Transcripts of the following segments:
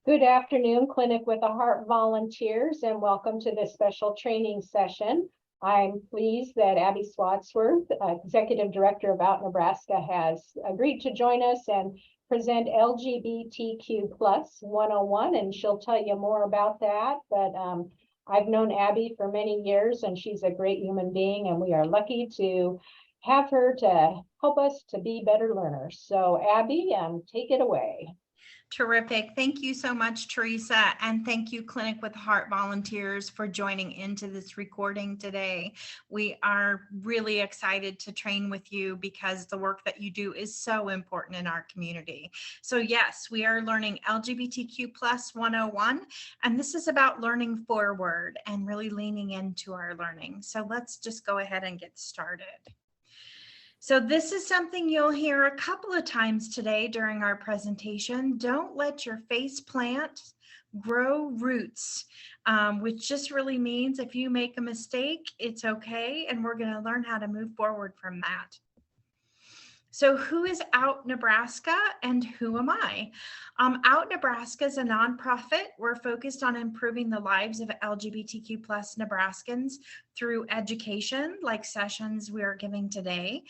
Good afternoon, Clinic with a Heart volunteers, and welcome to this special training session. I'm pleased that Abby Swadsworth, Executive Director of Out Nebraska, has agreed to join us and present LGBTQ plus 101, and she'll tell you more about that. But I've known Abby for many years, and she's a great human being, and we are lucky to have her to help us to be better learners. So Abby, take it away. Terrific. Thank you so much, Teresa. And thank you, Clinic with Heart volunteers, for joining into this recording today. We are really excited to train with you because the work that you do is so important in our community. So yes, we are learning LGBTQ plus 101, and this is about learning forward and really leaning into our learning. So let's just go ahead and get started. So this is something you'll hear a couple of times today during our presentation. Don't let your face plant, grow roots, which just really means if you make a mistake, it's okay. And we're going to learn how to move forward from that. So who is Out Nebraska and who am I? Out Nebraska is a nonprofit. We're focused on improving the lives of LGBTQ plus Nebraskans through education, like sessions we are giving today,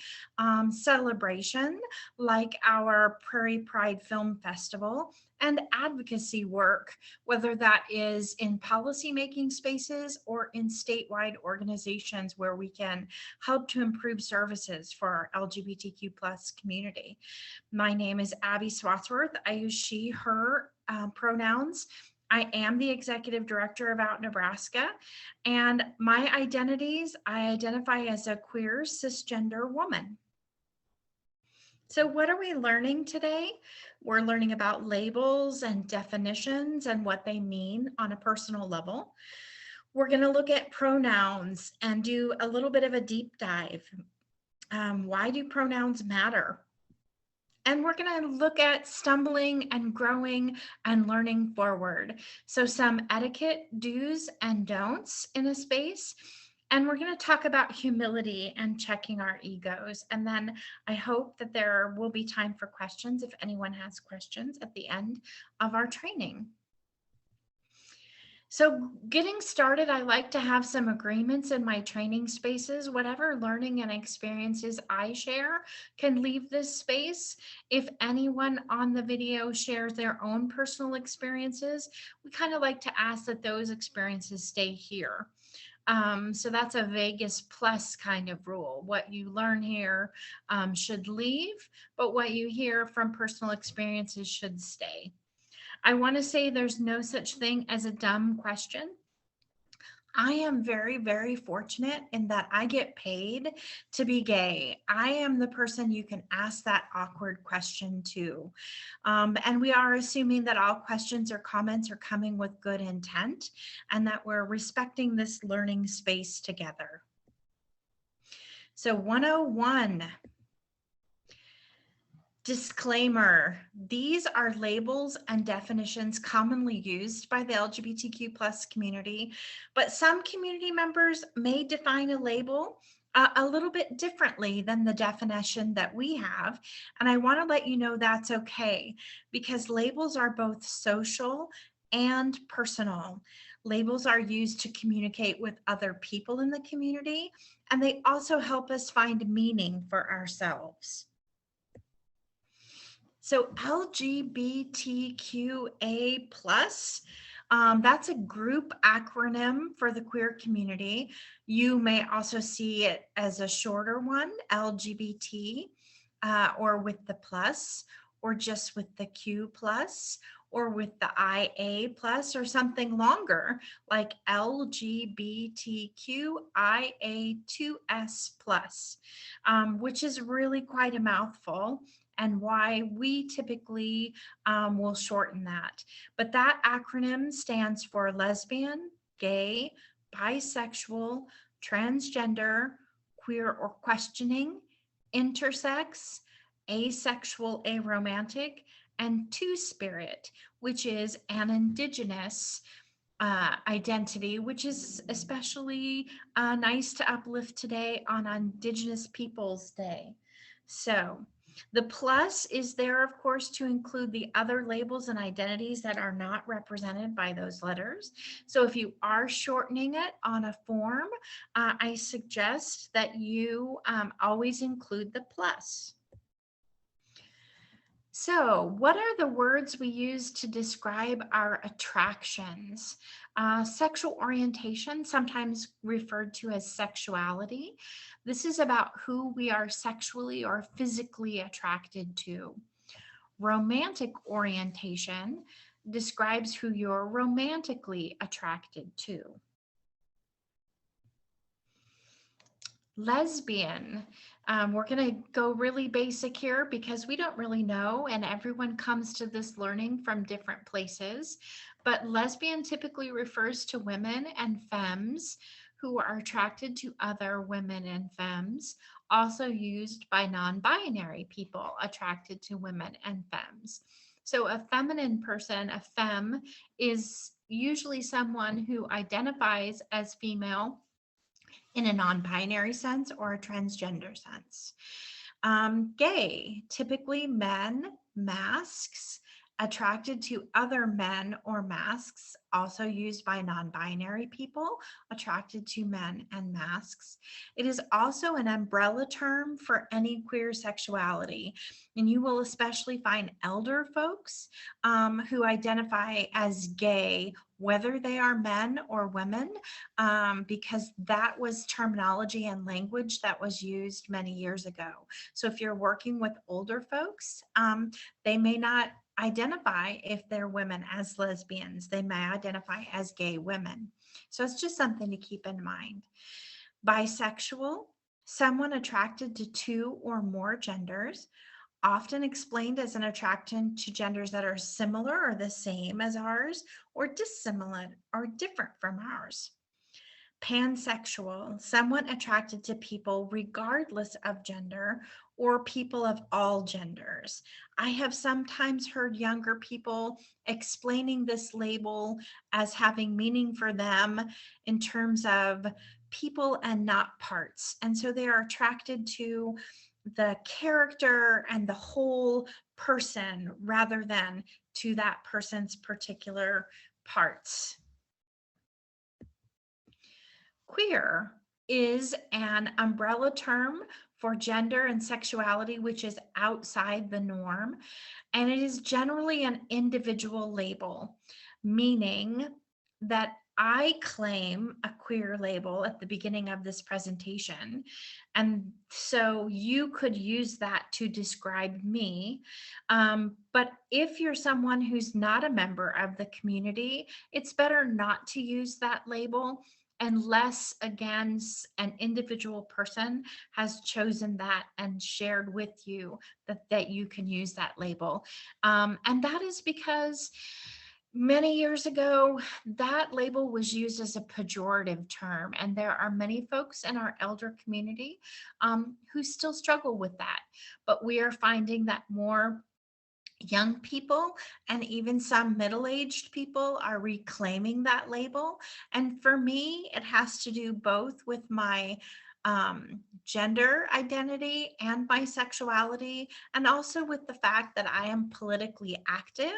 celebration, like our Prairie Pride Film Festival, and advocacy work, whether that is in policymaking spaces or in statewide organizations where we can help to improve services for our LGBTQ plus community. My name is Abby Swadsworth. I use she, her pronouns. I am the executive director of Out Nebraska, and my identities, I identify as a queer cisgender woman. So what are we learning today? We're learning about labels and definitions and what they mean on a personal level. We're going to look at pronouns and do a little bit of a deep dive. Why do pronouns matter? And we're going to look at stumbling and growing and learning forward. So some etiquette do's and don'ts in a space. And we're going to talk about humility and checking our egos. And then I hope that there will be time for questions if anyone has questions at the end of our training. So getting started, I like to have some agreements in my training spaces. Whatever learning and experiences I share can leave this space. If anyone on the video shares their own personal experiences, we kind of like to ask that those experiences stay here. So that's a Vegas plus kind of rule. What you learn here should leave, but what you hear from personal experiences should stay. I want to say there's no such thing as a dumb question. I am very, very fortunate in that I get paid to be gay. I am the person you can ask that awkward question to. And we are assuming that all questions or comments are coming with good intent and that we're respecting this learning space together. So 101. Disclaimer, these are labels and definitions commonly used by the LGBTQ plus community, but some community members may define a label a little bit differently than the definition that we have. And I want to let you know that's okay, because labels are both social and personal. Labels are used to communicate with other people in the community, and they also help us find meaning for ourselves. So LGBTQA plus, that's a group acronym for the queer community. You may also see it as a shorter one, LGBT, or with the plus, or just with the Q plus, or with the IA plus, or something longer like LGBTQIA2S plus, which is really quite a mouthful, and why we typically will shorten that. But that acronym stands for lesbian, gay, bisexual, transgender, queer or questioning, intersex, asexual, aromantic, and two-spirit, which is an indigenous identity, which is especially nice to uplift today on Indigenous Peoples Day. So The plus is there, of course, to include the other labels and identities that are not represented by those letters. So if you are shortening it on a form, I suggest that you always include the plus. So, what are the words we use to describe our attractions? Sexual orientation, sometimes referred to as sexuality. This is about who we are sexually or physically attracted to. Romantic orientation describes who you're romantically attracted to. Lesbian. We're going to go really basic here because we don't really know, and everyone comes to this learning from different places. But lesbian typically refers to women and femmes who are attracted to other women and femmes, also used by non-binary people attracted to women and femmes. So a feminine person, a femme, is usually someone who identifies as female in a non-binary sense or a transgender sense. Gay, typically men, masks, attracted to other men or masks, also used by non-binary people, attracted to men and masks. It is also an umbrella term for any queer sexuality. And you will especially find elder folks who identify as gay, whether they are men or women, because that was terminology and language that was used many years ago. So if you're working with older folks, they may not identify if they're women as lesbians. They may identify as gay women. So it's just something to keep in mind. Bisexual, someone attracted to two or more genders, often explained as an attraction to genders that are similar or the same as ours, or dissimilar or different from ours. Pansexual, someone attracted to people regardless of gender or people of all genders. I have sometimes heard younger people explaining this label as having meaning for them in terms of people and not parts. And so they are attracted to the character and the whole person rather than to that person's particular parts. Queer is an umbrella term for gender and sexuality which is outside the norm, and it is generally an individual label, meaning that I claim a queer label at the beginning of this presentation, and so you could use that to describe me. But if you're someone who's not a member of the community, it's better not to use that label unless, again, an individual person has chosen that and shared with you that you can use that label. And that is because many years ago, that label was used as a pejorative term, and there are many folks in our elder community who still struggle with that. But we are finding that more young people and even some middle-aged people are reclaiming that label. And for me, it has to do both with my gender identity and my sexuality, and also with the fact that I am politically active.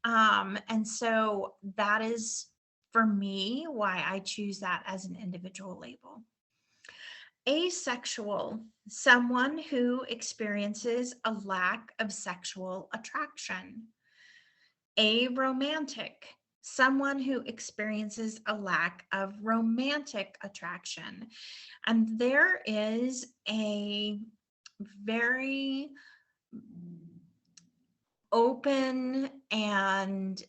And so that is, for me, why I choose that as an individual label. Asexual, someone who experiences a lack of sexual attraction. Aromantic, someone who experiences a lack of romantic attraction. And there is a very open and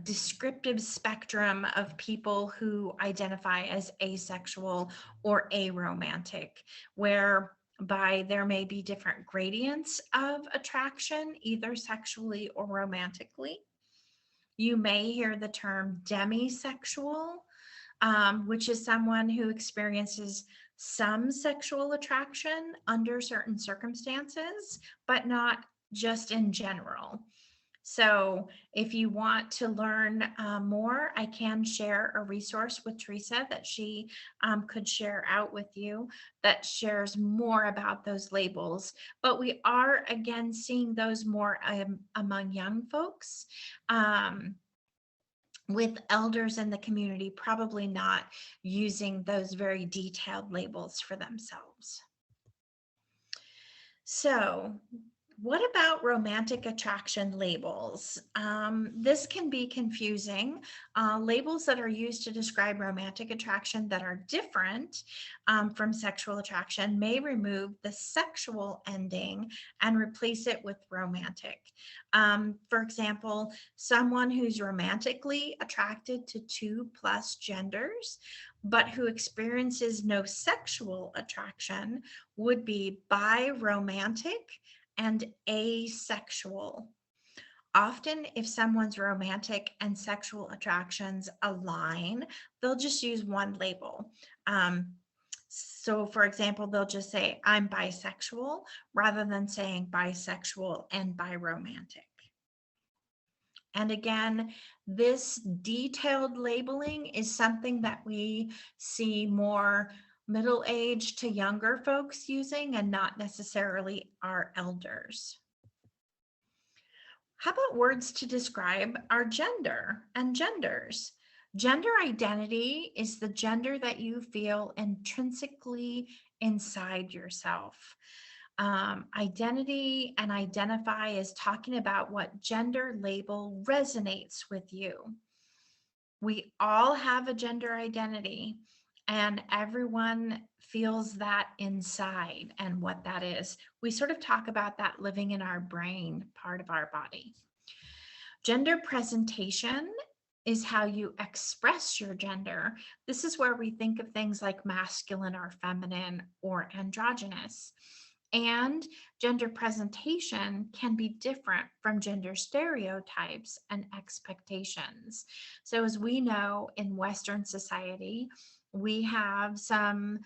descriptive spectrum of people who identify as asexual or aromantic, whereby there may be different gradients of attraction, either sexually or romantically. You may hear the term demisexual, which is someone who experiences some sexual attraction under certain circumstances, but not just in general. So if you want to learn more, I can share a resource with Teresa that she could share out with you that shares more about those labels. But we are again seeing those more among young folks. With elders in the community, probably not using those very detailed labels for themselves. So, what about romantic attraction labels? This can be confusing. Labels that are used to describe romantic attraction that are different from sexual attraction may remove the sexual ending and replace it with romantic. For example, someone who's romantically attracted to 2+ genders, but who experiences no sexual attraction would be biromantic and asexual. Often, if someone's romantic and sexual attractions align, they'll just use one label. So, for example, they'll just say, I'm bisexual, rather than saying bisexual and biromantic. And again, this detailed labeling is something that we see more middle-aged to younger folks using, and not necessarily our elders. How about words to describe our gender and genders? Gender identity is the gender that you feel intrinsically inside yourself. Identity and identify is talking about what gender label resonates with you. We all have a gender identity, and everyone feels that inside and what that is. We sort of talk about that living in our brain part of our body. Gender presentation is how you express your gender. This is where we think of things like masculine or feminine or androgynous. And gender presentation can be different from gender stereotypes and expectations. So, as we know in Western society, we have some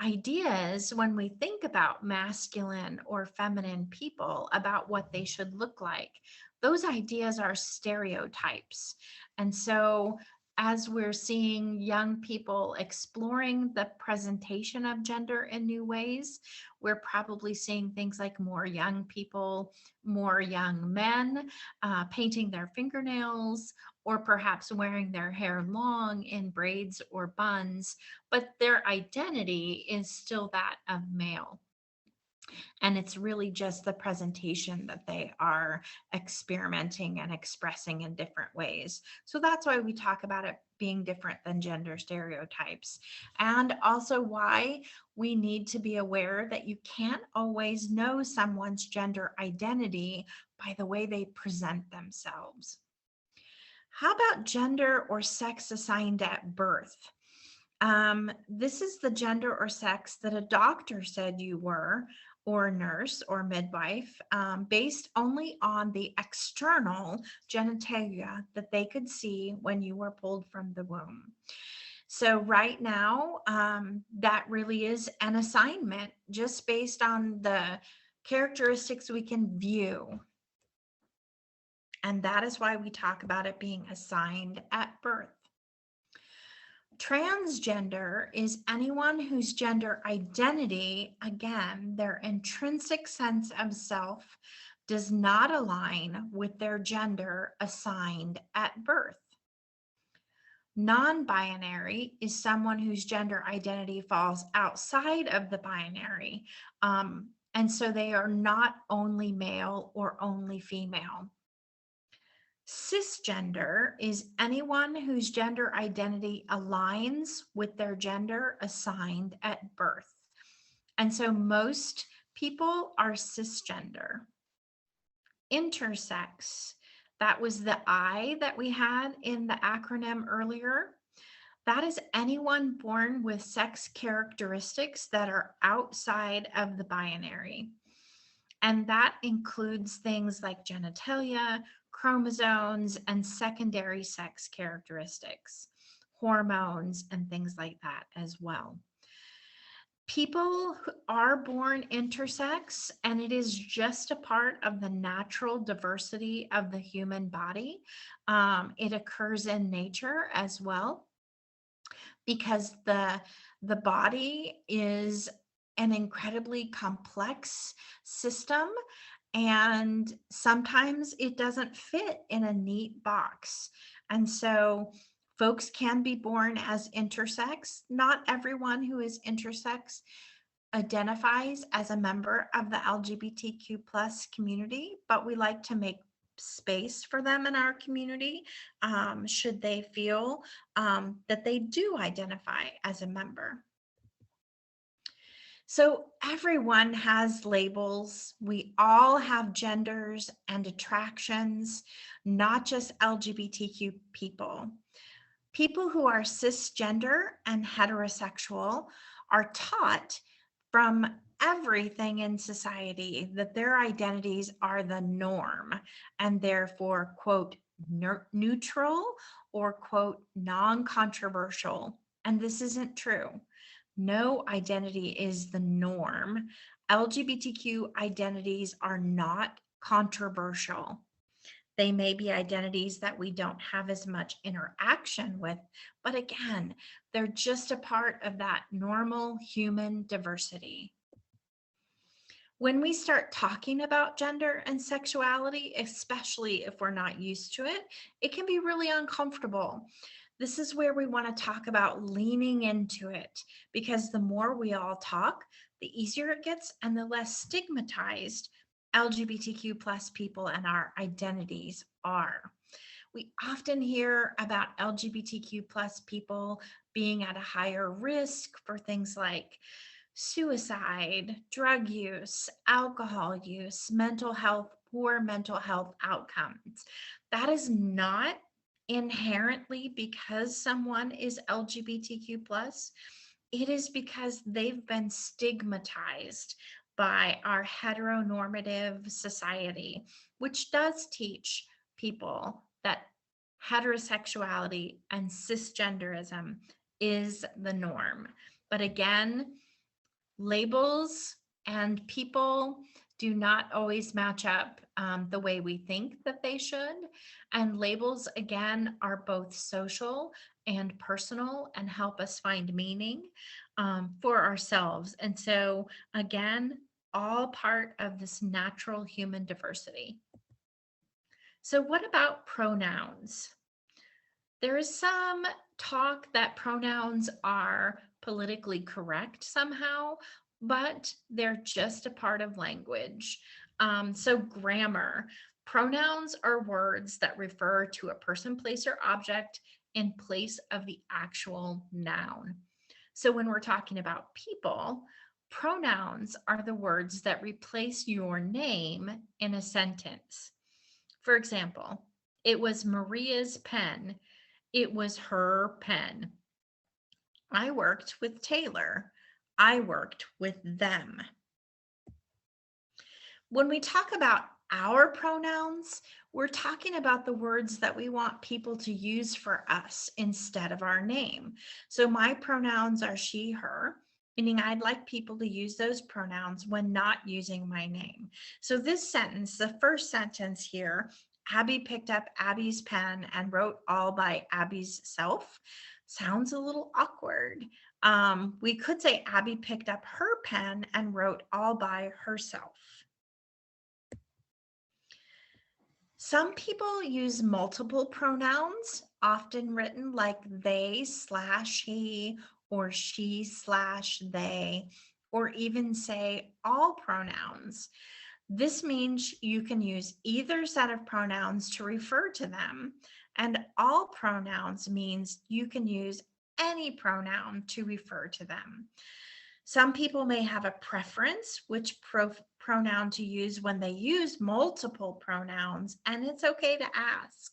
ideas when we think about masculine or feminine people about what they should look like. Those ideas are stereotypes. And so, as we're seeing young people exploring the presentation of gender in new ways, we're probably seeing things like more young people, more young men painting their fingernails, or perhaps wearing their hair long in braids or buns, but their identity is still that of male. And it's really just the presentation that they are experimenting and expressing in different ways. So that's why we talk about it being different than gender stereotypes. And also why we need to be aware that you can't always know someone's gender identity by the way they present themselves. How about gender or sex assigned at birth? This is the gender or sex that a doctor said you were, or a nurse or midwife, based only on the external genitalia that they could see when you were pulled from the womb. So right now, that really is an assignment just based on the characteristics we can view. And that is why we talk about it being assigned at birth. Transgender is anyone whose gender identity, again, their intrinsic sense of self, does not align with their gender assigned at birth. Non-binary is someone whose gender identity falls outside of the binary. And so they are not only male or only female. Cisgender is anyone whose gender identity aligns with their gender assigned at birth. And so most people are cisgender. Intersex, that was the I that we had in the acronym earlier. That is anyone born with sex characteristics that are outside of the binary. And that includes things like genitalia, chromosomes, and secondary sex characteristics, hormones, and things like that as well. People who are born intersex, and it is just a part of the natural diversity of the human body. It occurs in nature as well, because the body is an incredibly complex system, and sometimes it doesn't fit in a neat box. And so folks can be born as intersex. Not everyone who is intersex identifies as a member of the LGBTQ plus community, but we like to make space for them in our community, should they feel that they do identify as a member. So everyone has labels. We all have genders and attractions, not just LGBTQ people. People who are cisgender and heterosexual are taught from everything in society that their identities are the norm and therefore, quote, neutral or, quote, non-controversial. And this isn't true. No identity is the norm. LGBTQ identities are not controversial. They may be identities that we don't have as much interaction with, but again, they're just a part of that normal human diversity. When we start talking about gender and sexuality, especially if we're not used to it, it can be really uncomfortable. This is where we want to talk about leaning into it, because the more we all talk, the easier it gets and the less stigmatized LGBTQ plus people and our identities are. We often hear about LGBTQ plus people being at a higher risk for things like suicide, drug use, alcohol use, mental health, poor mental health outcomes. That is not inherently because someone is LGBTQ plus. It is because they've been stigmatized by our heteronormative society, which does teach people that heterosexuality and cisgenderism is the norm. But again, labels and people do not always match up the way we think that they should. And labels, again, are both social and personal and help us find meaning for ourselves. And so, again, all part of this natural human diversity. So, what about pronouns? There is some talk that pronouns are politically correct somehow, but they're just a part of language. So grammar, pronouns are words that refer to a person, place, or object in place of the actual noun. So when we're talking about people, pronouns are the words that replace your name in a sentence. For example, it was Maria's pen. It was her pen. I worked with Taylor. I worked with them. When we talk about our pronouns, we're talking about the words that we want people to use for us instead of our name. So my pronouns are she, her, meaning I'd like people to use those pronouns when not using my name. So this sentence, the first sentence here, Abby picked up Abby's pen and wrote all by Abby's self, sounds a little awkward. We could say Abby picked up her pen and wrote all by herself. Some people use multiple pronouns, often written like they/he or she/they, or even say all pronouns. This means you can use either set of pronouns to refer to them, and all pronouns means you can use any pronoun to refer to them. Some people may have a preference which pronoun to use when they use multiple pronouns, and it's okay to ask.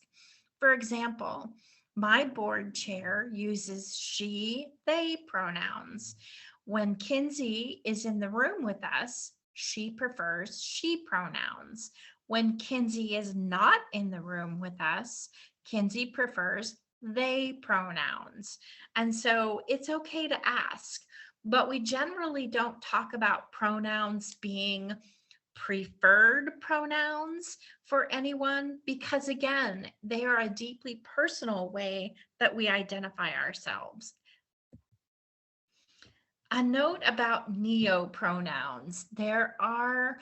For example, my board chair uses she, they pronouns. When Kinsey is in the room with us, she prefers she pronouns. When Kinsey is not in the room with us, Kinsey prefers they pronouns. And so it's okay to ask. but we generally don't talk about pronouns being preferred pronouns for anyone because, again, they are a deeply personal way that we identify ourselves. A note about neopronouns. There are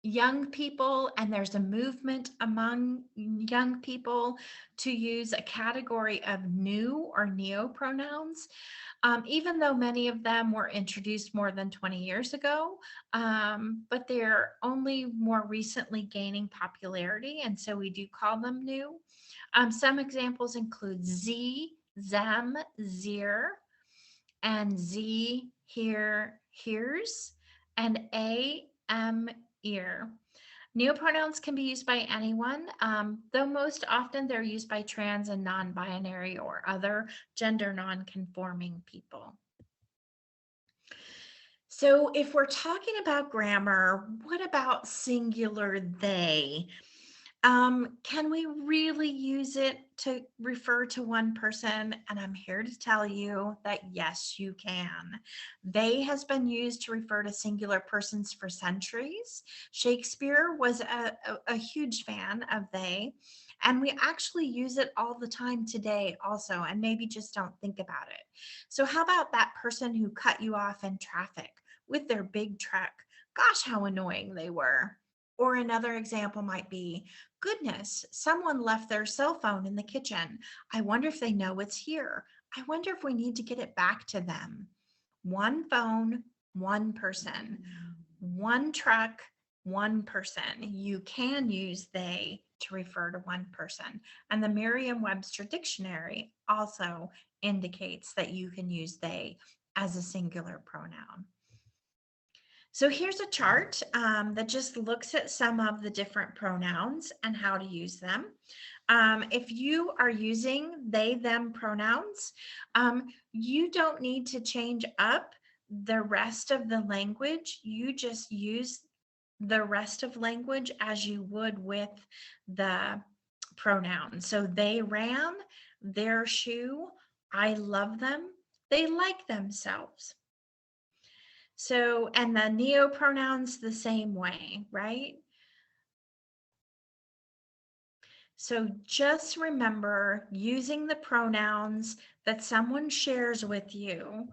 young people, and there's a movement among young people to use a category of new or neopronouns. Even though many of them were introduced more than 20 years ago, but they're only more recently gaining popularity, and so we do call them new. Some examples include Z, them, zir, and Z, here, here's, and A, ear. Neopronouns can be used by anyone, though most often they're used by trans and non-binary or other gender non-conforming people. So if we're talking about grammar, what about singular they? Can we really use it to refer to one person? And I'm here to tell you that yes, you can. They has been used to refer to singular persons for centuries. Shakespeare was a huge fan of they, and we actually use it all the time today also, and maybe just don't think about it. So how about that person who cut you off in traffic with their big truck? Gosh, how annoying they were. Or another example might be, goodness, someone left their cell phone in the kitchen. I wonder if they know it's here. I wonder if we need to get it back to them. One phone, one person. One truck, one person. You can use they to refer to one person. And the Merriam-Webster dictionary also indicates that you can use they as a singular pronoun. So here's a chart that just looks at some of the different pronouns and how to use them. If you are using they, them pronouns, you don't need to change up the rest of the language. You just use the rest of language as you would with the pronoun. So they ran, their shoe, I love them, they like themselves. So, and the neopronouns the same way, right? So just remember, using the pronouns that someone shares with you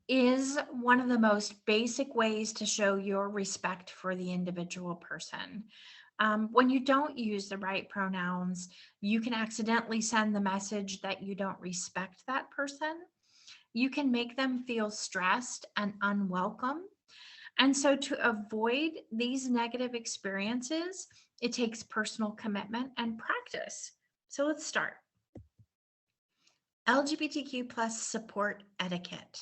is one of the most basic ways to show your respect for the individual person. When you don't use the right pronouns, you can accidentally send the message that you don't respect that person. You can make them feel stressed and unwelcome. And so to avoid these negative experiences, it takes personal commitment and practice. So let's start. LGBTQ plus support etiquette.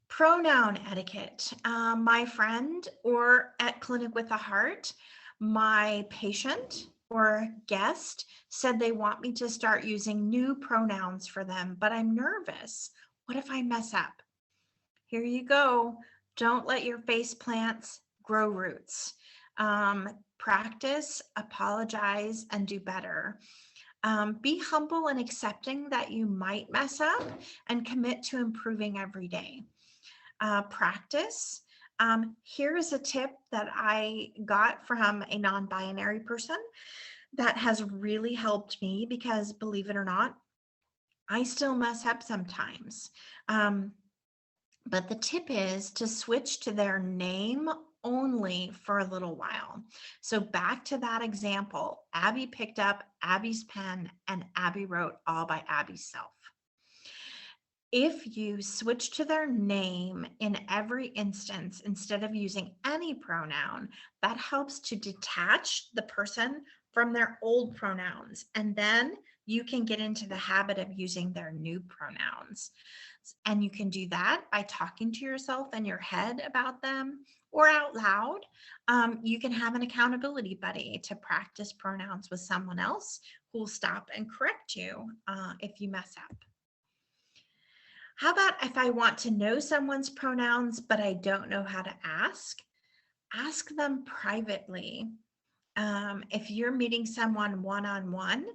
Pronoun etiquette. My friend, or at Clinic with a Heart, my patient or guest said they want me to start using new pronouns for them, but I'm nervous. What if I mess up? Here you go. Don't let your face plants grow roots. Practice, apologize, and do better. Be humble and accepting that you might mess up and commit to improving every day. Practice. Here is a tip that I got from a non-binary person that has really helped me because, believe it or not, I still mess up sometimes. But the tip is to switch to their name only for a little while. So back to that example, Abby picked up Abby's pen and Abby wrote all by Abby's self. If you switch to their name in every instance instead of using any pronoun, that helps to detach the person from their old pronouns. And then you can get into the habit of using their new pronouns. And you can do that by talking to yourself in your head about them or out loud. You can have an accountability buddy to practice pronouns with someone else who will stop and correct you if you mess up. How about if I want to know someone's pronouns, but I don't know how to ask them privately. If you're meeting someone one-on-one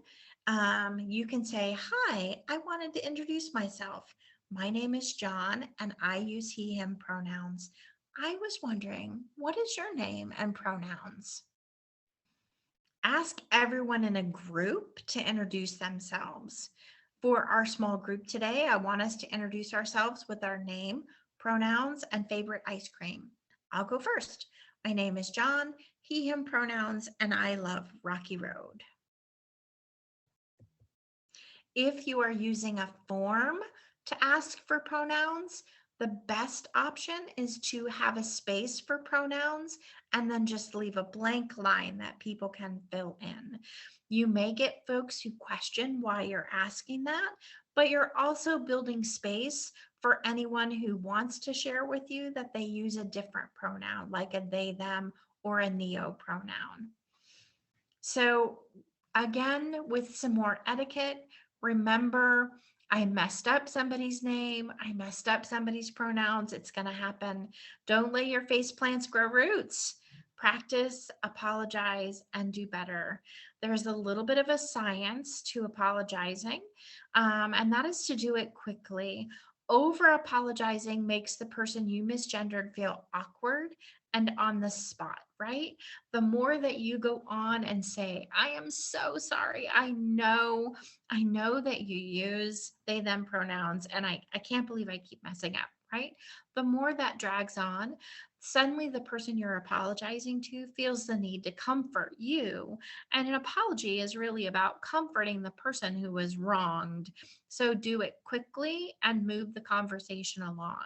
You can say, "Hi, I wanted to introduce myself. My name is John and I use he, him pronouns. I was wondering, what is your name and pronouns?" Ask everyone in a group to introduce themselves. For our small group today, I want us to introduce ourselves with our name, pronouns, and favorite ice cream. I'll go first. My name is John, he, him pronouns, and I love Rocky Road. If you are using a form to ask for pronouns, the best option is to have a space for pronouns and then just leave a blank line that people can fill in. You may get folks who question why you're asking that, but you're also building space for anyone who wants to share with you that they use a different pronoun, like a they, them, or a neo pronoun. So again, with some more etiquette, remember, I messed up somebody's name. I messed up somebody's pronouns. It's going to happen. Don't let your face plants grow roots. Practice, apologize, and do better. There's a little bit of a science to apologizing, and that is to do it quickly. Over apologizing makes the person you misgendered feel awkward and on the spot, right? The more that you go on and say, "I am so sorry. I know that you use they, them pronouns, and I can't believe I keep messing up," right? The more that drags on, suddenly the person you're apologizing to feels the need to comfort you. And an apology is really about comforting the person who was wronged. So do it quickly and move the conversation along.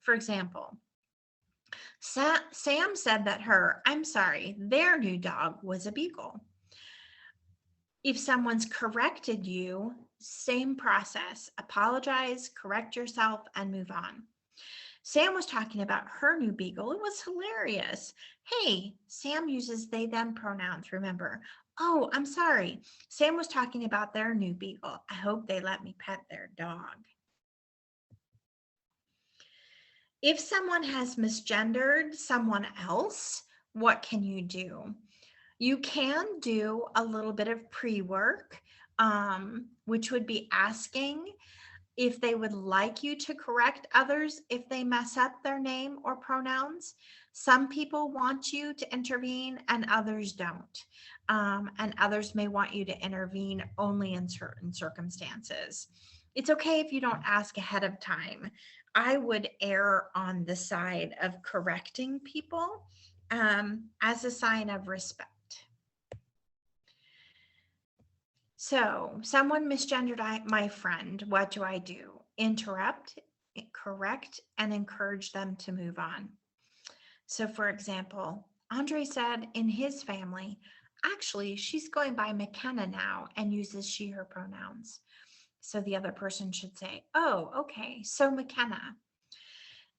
For example, Sam said that their new dog was a beagle. If someone's corrected you, same process. Apologize, correct yourself, and move on. Sam was talking about her new beagle. It was hilarious. "Hey, Sam uses they, them pronouns, remember." "Oh, I'm sorry. Sam was talking about their new beagle. I hope they let me pet their dog." If someone has misgendered someone else, what can you do? You can do a little bit of pre-work, which would be asking if they would like you to correct others if they mess up their name or pronouns. Some people want you to intervene and others don't. And others may want you to intervene only in certain circumstances. It's okay if you don't ask ahead of time. I would err on the side of correcting people as a sign of respect. So, someone misgendered my friend. What do I do? Interrupt, correct, and encourage them to move on. So, for example, Andre said in his family, "Actually, she's going by McKenna now and uses she, her pronouns." So the other person should say, "Oh, okay, so McKenna."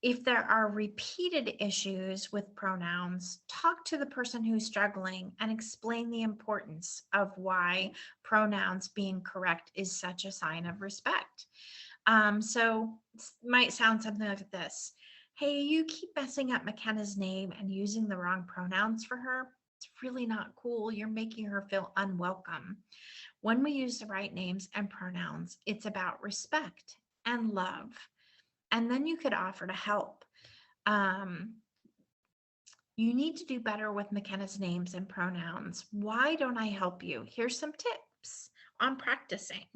If there are repeated issues with pronouns, talk to the person who's struggling and explain the importance of why pronouns being correct is such a sign of respect. So it might sound something like this. "Hey, you keep messing up McKenna's name and using the wrong pronouns for her. It's really not cool. You're making her feel unwelcome." When we use the right names and pronouns, it's about respect and love. And then you could offer to help. You need to do better with McKenna's names and pronouns. Why don't I help you? Here's some tips on practicing.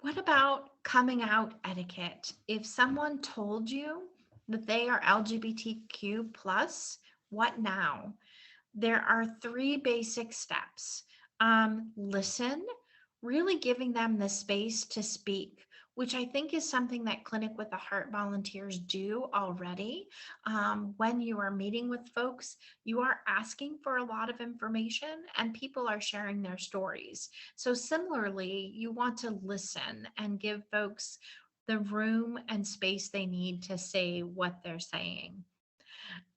What about coming out etiquette? If someone told you that they are LGBTQ plus, what now? There are 3 basic steps. Listen, really giving them the space to speak, which I think is something that Clinic with a Heart volunteers do already. When you are meeting with folks, you are asking for a lot of information and people are sharing their stories. So similarly, you want to listen and give folks the room and space they need to say what they're saying.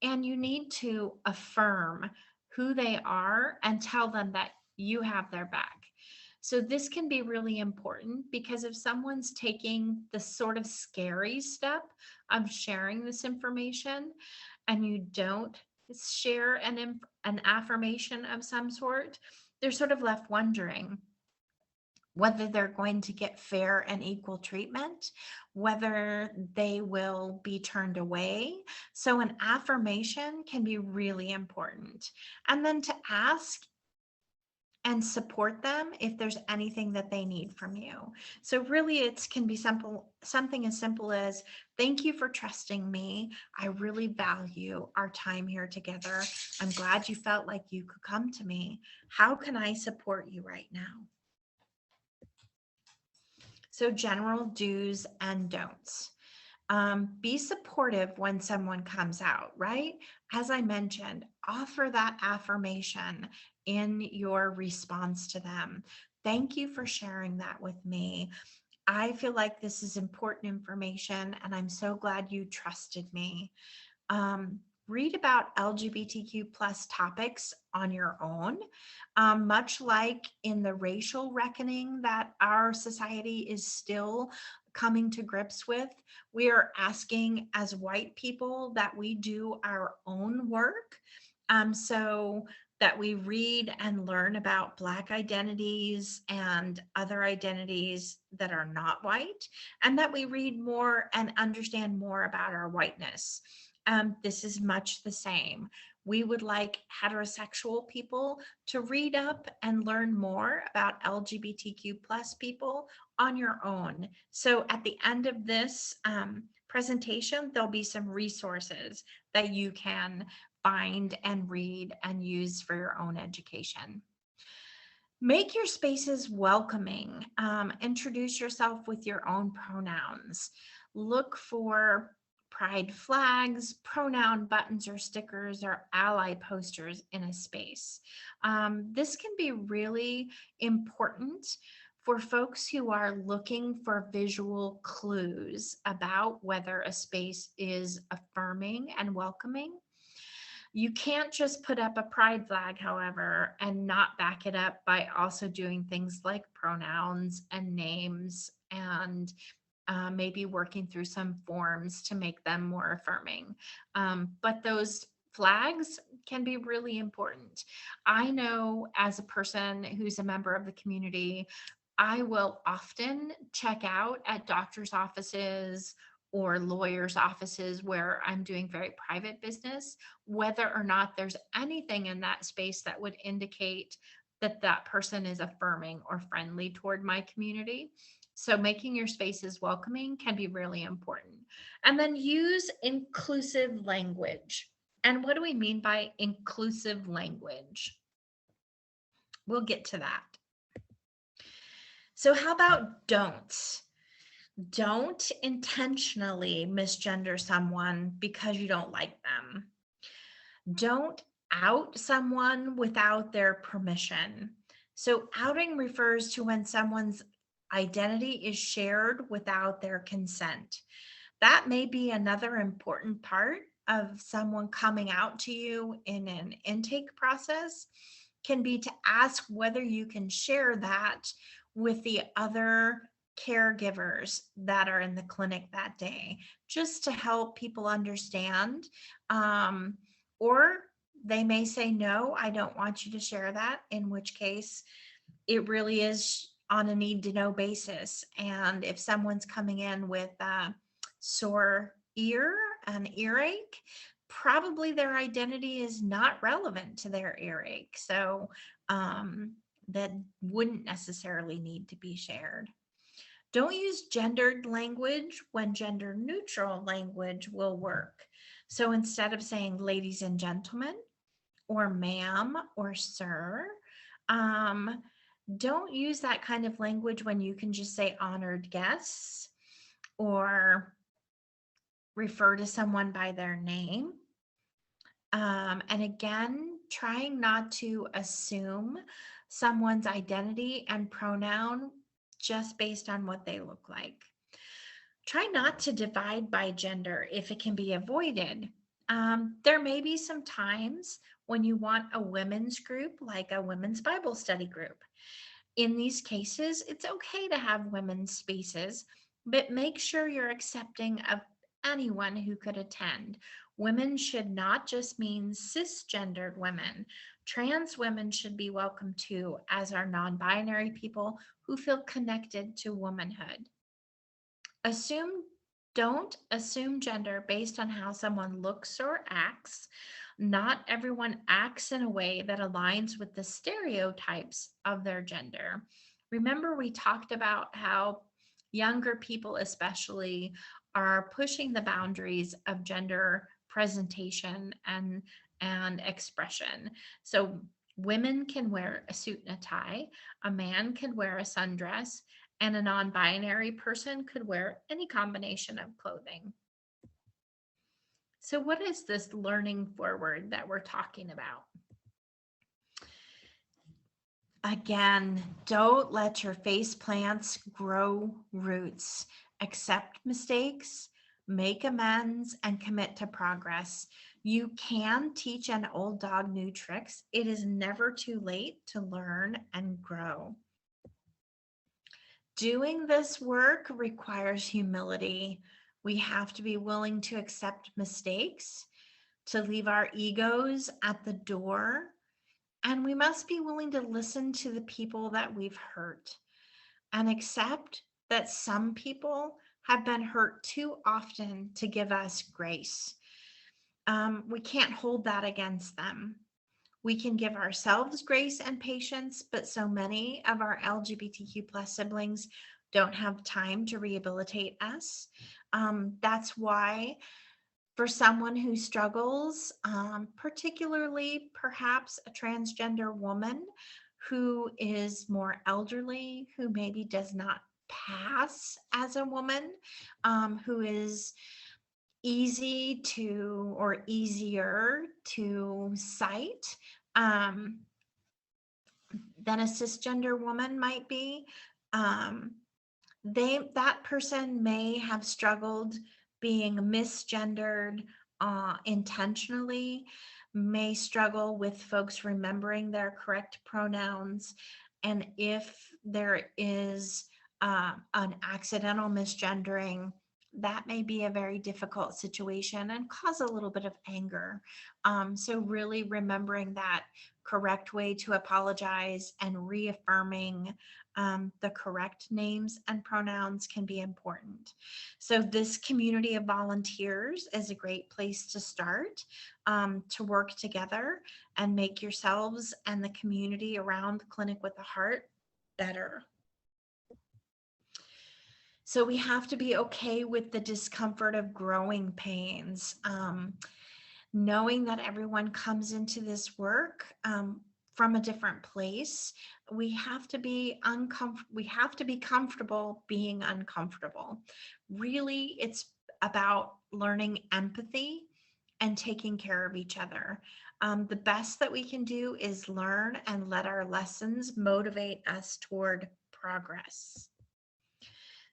And you need to affirm who they are and tell them that you have their back. So this can be really important because if someone's taking the sort of scary step of sharing this information and you don't share an affirmation of some sort, they're sort of left wondering whether they're going to get fair and equal treatment, whether they will be turned away. So an affirmation can be really important. And then to ask and support them if there's anything that they need from you. So really it can be simple, something as simple as, thank you for trusting me. I really value our time here together. I'm glad you felt like you could come to me. How can I support you right now? So general do's and don'ts. Be supportive when someone comes out, right? As I mentioned, offer that affirmation in your response to them. Thank you for sharing that with me. I feel like this is important information, and I'm so glad you trusted me. Read about LGBTQ plus topics on your own. Much like in the racial reckoning that our society is still coming to grips with, we are asking as white people that we do our own work. So that we read and learn about Black identities and other identities that are not white, and that we read more and understand more about our whiteness. This is much the same. We would like heterosexual people to read up and learn more about LGBTQ plus people on your own. So at the end of this presentation, there'll be some resources that you can find and read and use for your own education. Make your spaces welcoming. Introduce yourself with your own pronouns. Look for pride flags, pronoun buttons or stickers, or ally posters in a space. This can be really important for folks who are looking for visual clues about whether a space is affirming and welcoming. You can't just put up a pride flag, however, and not back it up by also doing things like pronouns and names and maybe working through some forms to make them more affirming. But those flags can be really important. I know as a person who's a member of the community, I will often check out at doctor's offices or lawyers' offices where I'm doing very private business, whether or not there's anything in that space that would indicate that that person is affirming or friendly toward my community. So making your spaces welcoming can be really important. And then use inclusive language. And what do we mean by inclusive language? We'll get to that. So how about don'ts? Don't intentionally misgender someone because you don't like them. Don't out someone without their permission. So outing refers to when someone's identity is shared without their consent. That may be another important part of someone coming out to you in an intake process, can be to ask whether you can share that with the other caregivers that are in the clinic that day, just to help people understand. Or they may say, no, I don't want you to share that, in which case it really is on a need to know basis. And if someone's coming in with a sore ear, an earache, probably their identity is not relevant to their earache. So that wouldn't necessarily need to be shared. Don't use gendered language when gender neutral language will work. So instead of saying ladies and gentlemen or ma'am or sir, don't use that kind of language when you can just say honored guests or refer to someone by their name. And again, trying not to assume someone's identity and pronoun just based on what they look like. Try not to divide by gender if it can be avoided. There may be some times when you want a women's group, like a women's Bible study group. In these cases, it's okay to have women's spaces, but make sure you're accepting of anyone who could attend. Women should not just mean cisgendered women. Trans women should be welcome too, as are non-binary people who feel connected to womanhood. Don't assume gender based on how someone looks or acts. Not everyone acts in a way that aligns with the stereotypes of their gender. Remember, we talked about how younger people, especially, are pushing the boundaries of gender presentation and expression. So, women can wear a suit and a tie, a man can wear a sundress, and a non-binary person could wear any combination of clothing. So what is this learning forward that we're talking about? Again, don't let your face plants grow roots. Accept mistakes, make amends, and commit to progress. You can teach an old dog new tricks. It is never too late to learn and grow. Doing this work requires humility. We have to be willing to accept mistakes, to leave our egos at the door, and we must be willing to listen to the people that we've hurt and accept that some people have been hurt too often to give us grace. We can't hold that against them. We can give ourselves grace and patience, but so many of our LGBTQ plus siblings don't have time to rehabilitate us. That's why for someone who struggles, particularly perhaps a transgender woman who is more elderly, who maybe does not pass as a woman, who is easy to or easier to cite than a cisgender woman might be. That person may have struggled being misgendered intentionally, may struggle with folks remembering their correct pronouns, and if there is an accidental misgendering, that may be a very difficult situation and cause a little bit of anger. So really remembering that correct way to apologize and reaffirming the correct names and pronouns can be important. So this community of volunteers is a great place to start, to work together and make yourselves and the community around Clinic with a Heart better. So we have to be okay with the discomfort of growing pains, knowing that everyone comes into this work from a different place. We have to be comfortable being uncomfortable. Really, it's about learning empathy and taking care of each other. The best that we can do is learn and let our lessons motivate us toward progress.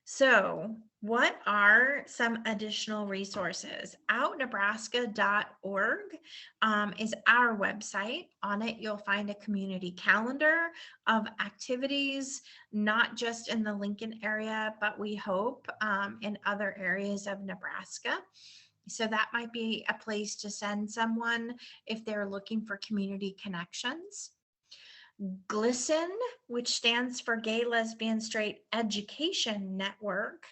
So, what are some additional resources? OutNebraska.org is our website. On it, you'll find a community calendar of activities, not just in the Lincoln area, but we hope in other areas of Nebraska. So that might be a place to send someone if they're looking for community connections. GLSEN, which stands for Gay, Lesbian, Straight Education Network,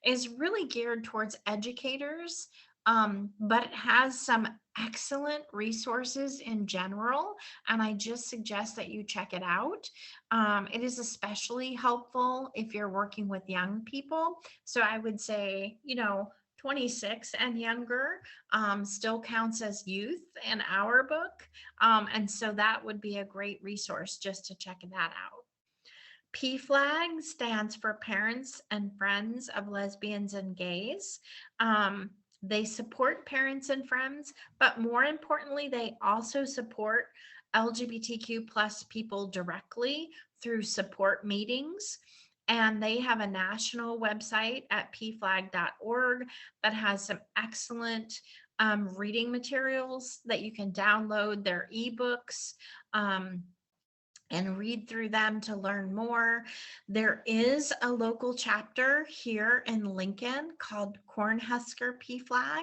is really geared towards educators, but it has some excellent resources in general, and I just suggest that you check it out. It is especially helpful if you're working with young people. So I would say, 26 and younger still counts as youth in our book. And so that would be a great resource just to check that out. PFLAG stands for Parents and Friends of Lesbians and Gays. They support parents and friends, but more importantly, they also support LGBTQ plus people directly through support meetings. And they have a national website at pflag.org that has some excellent reading materials that you can download, their ebooks, and read through them to learn more. There is a local chapter here in Lincoln called Cornhusker PFLAG,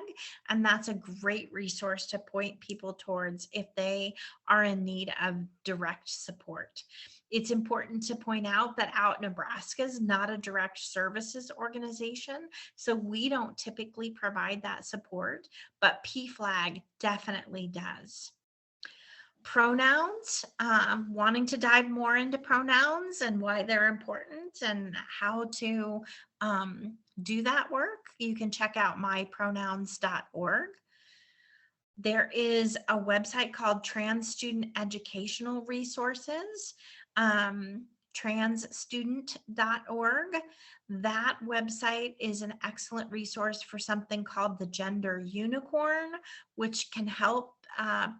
and that's a great resource to point people towards if they are in need of direct support. It's important to point out that Out Nebraska is not a direct services organization, so we don't typically provide that support, but PFLAG definitely does. Pronouns, wanting to dive more into pronouns and why they're important and how to do that work, you can check out mypronouns.org. There is a website called Trans Student Educational Resources, transstudent.org. That website is an excellent resource for something called the Gender Unicorn, which can help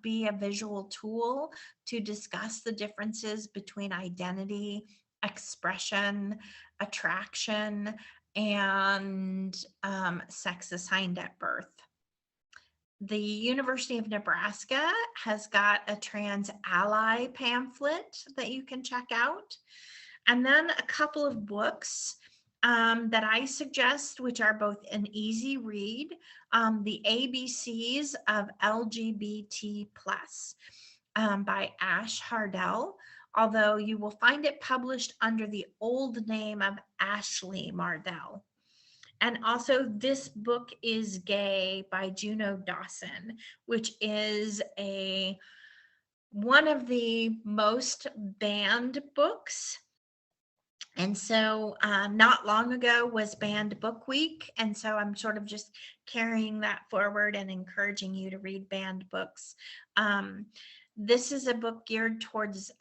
be a visual tool to discuss the differences between identity, expression, attraction, and sex assigned at birth. The University of Nebraska has got a Trans Ally pamphlet that you can check out. And then a couple of books that I suggest, which are both an easy read, The ABCs of LGBT+, by Ash Hardell, although you will find it published under the old name of Ashley Mardell. And also This Book is Gay by Juno Dawson, which is one of the most banned books. And so not long ago was Banned Book Week. And so I'm sort of just carrying that forward and encouraging you to read banned books. This is a book geared towards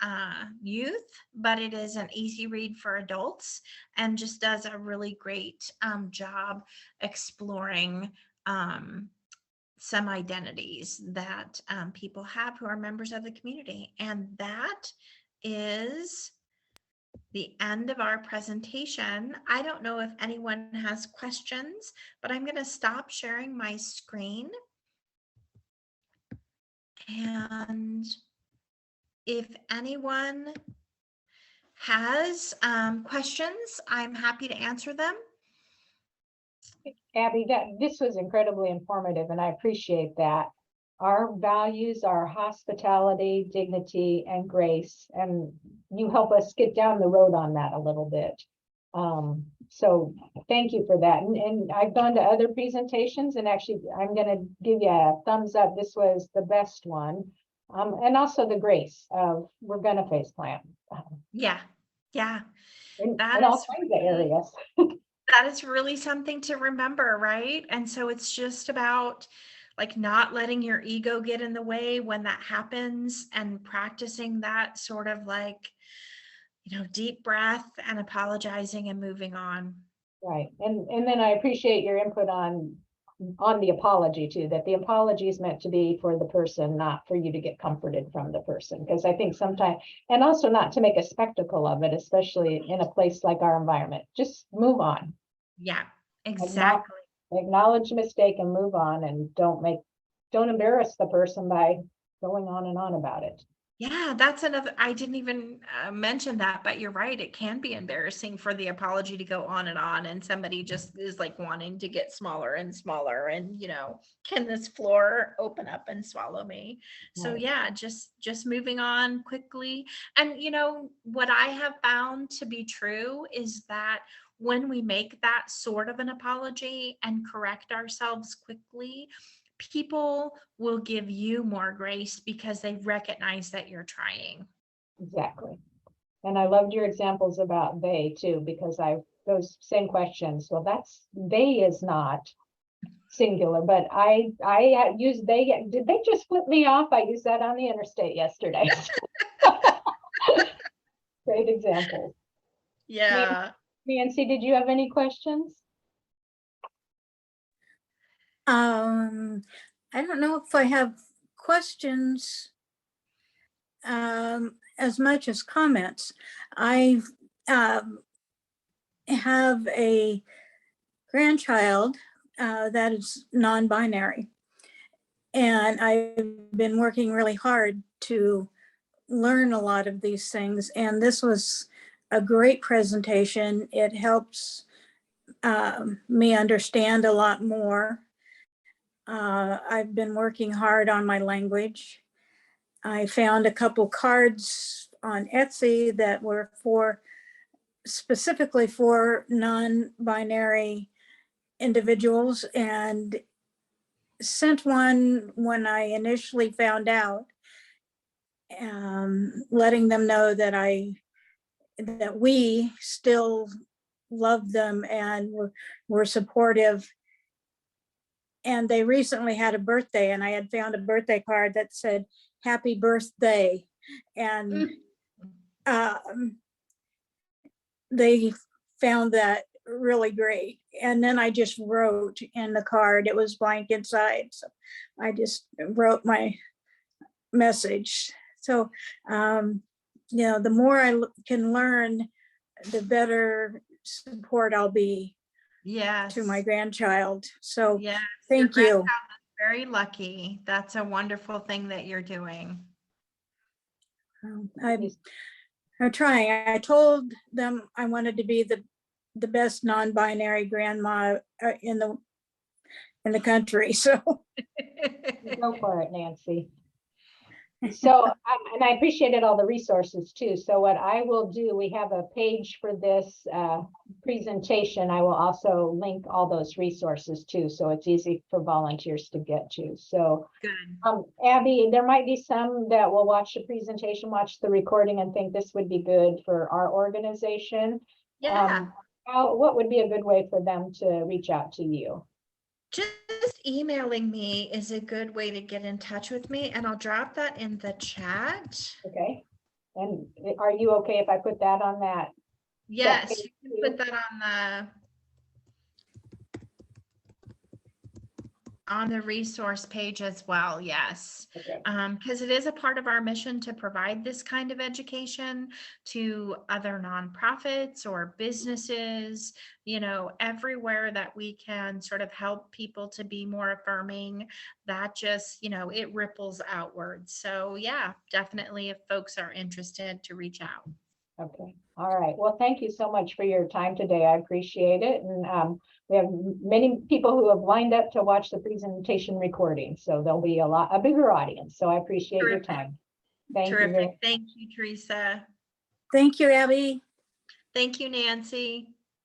youth, but it is an easy read for adults and just does a really great job exploring some identities that people have who are members of the community. And that is the end of our presentation. I don't know if anyone has questions, but I'm going to stop sharing my screen. And if anyone has questions, I'm happy to answer them. Abby, this was incredibly informative, and I appreciate that. Our values are hospitality, dignity, and grace, and you help us get down the road on that a little bit. So thank you for that. And I've gone to other presentations, and actually I'm going to give you a thumbs up. This was the best one. And also the grace of we're going to face plan. Yeah. In all kinds of areas. That is really something to remember, right? And so it's just about like not letting your ego get in the way when that happens and practicing that sort of like, deep breath and apologizing and moving on. Right. And then I appreciate your input on the apology too, that the apology is meant to be for the person, not for you to get comforted from the person. Because I think sometimes, and also not to make a spectacle of it, especially in a place like our environment, just move on. Yeah, exactly. Acknowledge the mistake and move on, and don't embarrass the person by going on and on about it. Yeah, that's another, I didn't even mention that, but you're right. It can be embarrassing for the apology to go on, and somebody just is like wanting to get smaller and smaller and, can this floor open up and swallow me? So Right. yeah, just moving on quickly. And, what I have found to be true is that when we make that sort of an apology and correct ourselves quickly, people will give you more grace because they recognize that you're trying. Exactly. And I loved your examples about they too, because those same questions. Well, they is not singular, but I use they. Did they just flip me off? I used that on the interstate yesterday. Great example. Yeah. Nancy, did you have any questions? I don't know if I have questions as much as comments. I have a grandchild that is non-binary, and I've been working really hard to learn a lot of these things, and this was a great presentation. It helps me understand a lot more. I've been working hard on my language. I found a couple cards on Etsy that were specifically for non-binary individuals, and sent one when I initially found out, letting them know that we still love them and we're supportive. And they recently had a birthday, and I had found a birthday card that said happy birthday, and they found that really great. And then I just wrote in the card, it was blank inside, so I just wrote my message. So the more I can learn, the better support I'll be Yes. to my grandchild. So yes, thank your you. grandchild is very lucky. That's a wonderful thing that you're doing. I'm trying. I told them I wanted to be the best non-binary grandma in the country. So Go for it, Nancy. So, and I appreciated all the resources too. So what I will do, we have a page for this presentation. I will also link all those resources too, so it's easy for volunteers to get to. So, Good. Abby, there might be some that will watch the presentation, watch the recording, and think this would be good for our organization. Yeah. What would be a good way for them to reach out to you? Just emailing me is a good way to get in touch with me, and I'll drop that in the chat. Okay. And are you okay if I put that on that? Yes, you can put that on the resource page as well. Yes. Okay. Because it is a part of our mission to provide this kind of education to other nonprofits or businesses, everywhere that we can sort of help people to be more affirming. That just, it ripples outwards. So yeah, definitely, if folks are interested, to reach out. Okay. All right. Well, thank you so much for your time today. I appreciate it. And we have many people who have lined up to watch the presentation recording. So there'll be a bigger audience. So I appreciate your time. Thank you. Terrific. Thank you, Teresa. thank you, Abby. Thank you, Nancy.